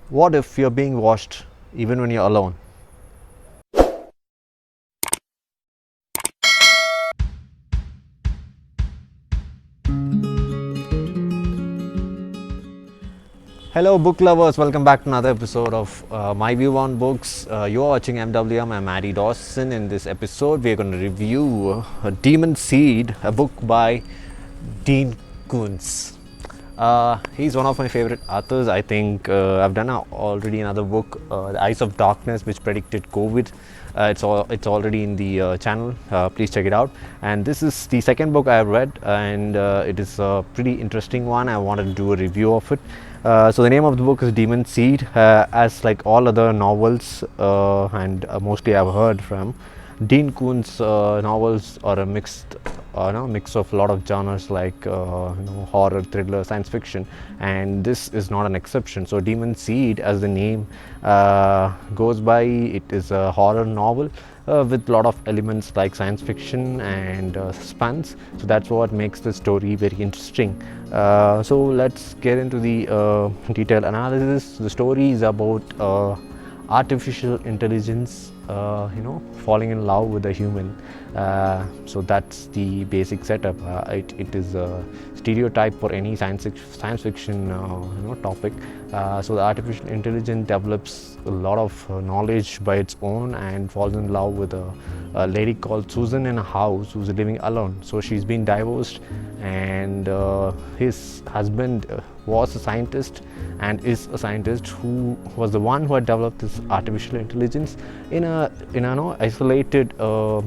What if you're being watched even when you're alone? Hello, book lovers. Welcome back to another episode of myView on Books. You're watching MWM. I'm MaddiE Dawson. In this episode, we're going to review Demon Seed, a book by Dean Koontz. He's one of my favorite authors. I think I've done already another book, The Eyes of Darkness, which predicted COVID. It's already in the channel. Please check it out. And this is the second book I have read, and it is a pretty interesting one. I wanted to do a review of it. So the name of the book is Demon Seed. As like all other novels, and mostly I've heard from Dean Koontz novels are a mix of a lot of genres like horror, thriller, science fiction, and this is not an exception. So Demon Seed, as the name goes by, it is a horror novel with a lot of elements like science fiction and suspense. So that's what makes the story very interesting. So let's get into the detailed analysis. The story is about artificial intelligence falling in love with a human. So that's the basic setup. It is a stereotype for any science fiction topic. So the artificial intelligence develops a lot of knowledge by its own and falls in love with a lady called Susan in a house who's living alone. So she's been divorced, and his husband was a scientist and is a scientist who was the one who had developed this artificial intelligence in a isolated a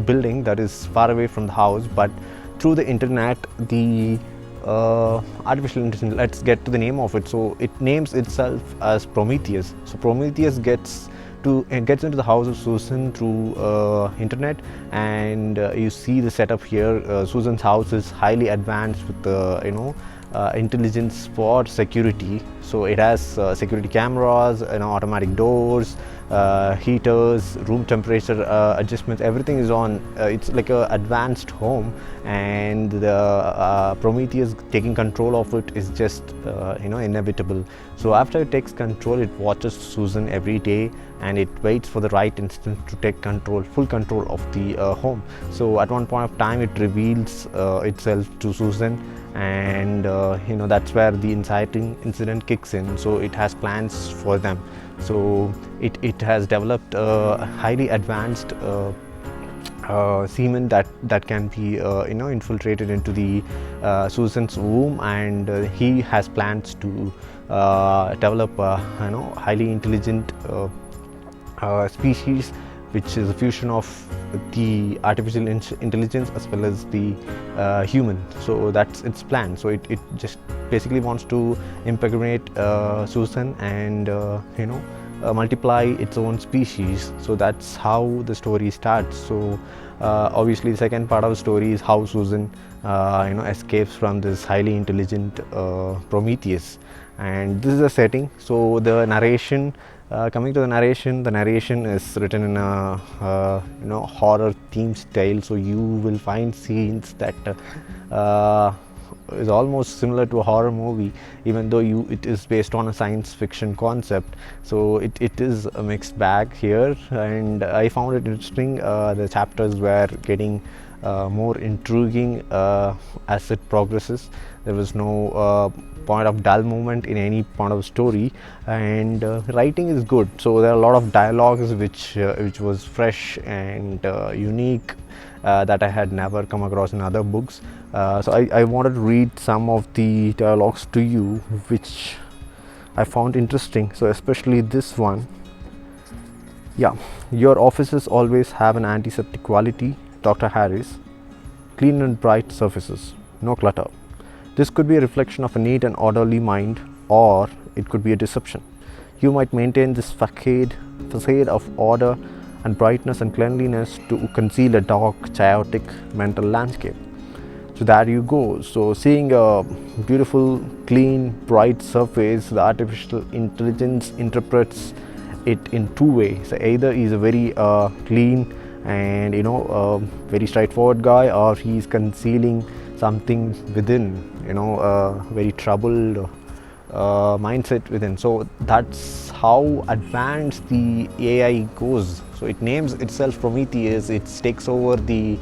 building that is far away from the house. But through the internet, the artificial intelligence, let's get to the name of it. So it names itself as Prometheus. So Prometheus gets into the house of Susan through internet, and you see the setup here. Susan's house is highly advanced with intelligence for security. So it has security cameras, automatic doors, heaters, room temperature adjustments. Everything is on. It's like a advanced home, and the Prometheus taking control of it is just inevitable. So after it takes control, it watches Susan every day, and it waits for the right instant to take full control of the home. So at one point of time, it reveals itself to Susan, and that's where the inciting incident kicks in. So it has plans for them. So it has developed a highly advanced semen that can be infiltrated into the Susan's womb, and he has plans to develop a highly intelligent species, which is a fusion of the artificial intelligence as well as the human. So that's its plan. So it just basically wants to impregnate Susan and multiply its own species. So that's how the story starts. So obviously the second part of the story is how Susan escapes from this highly intelligent Prometheus, and this is the setting. So the narration, coming to the narration is written in a horror theme style. So you will find scenes that is almost similar to a horror movie, even though it is based on a science fiction concept. So it is a mixed bag here, and I found it interesting. The chapters were getting more intriguing as it progresses. There was no point of dull moment in any part of the story, and writing is good. So there are a lot of dialogues which was fresh and unique, that I had never come across in other books. So I wanted to read some of the dialogues to you, which I found interesting. So especially this one. Yeah, your offices always have an antiseptic quality, Dr. Harris. Clean and bright surfaces, no clutter. This could be a reflection of a neat and orderly mind, or it could be a deception. You might maintain this facade of order and brightness and cleanliness to conceal a dark, chaotic mental landscape. So there you go. So seeing a beautiful, clean, bright surface, the artificial intelligence interprets it in two ways. Either he's a very clean and very straightforward guy, or he's concealing something within, very troubled mindset within. So that's how advanced the AI goes. So it names itself Prometheus. It takes over the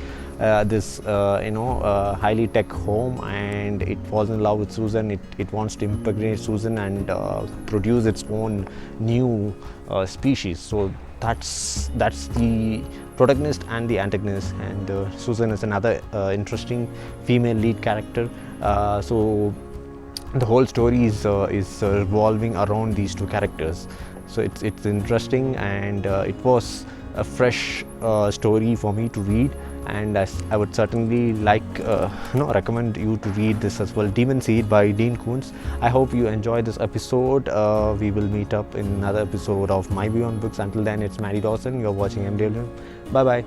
this highly tech home, and it falls in love with Susan. It wants to impregnate Susan and produce its own new species. So that's the protagonist and the antagonist, and Susan is another interesting female lead character. So the whole story is revolving around these two characters. So it's interesting, and it was a fresh story for me to read, and I would certainly recommend you to read this as well. Demon Seed by Dean Koontz. I hope you enjoyed this episode. We will meet up in another episode of My View on Books. Until then, it's Maddie Dawson. You're watching MDLM. Bye bye.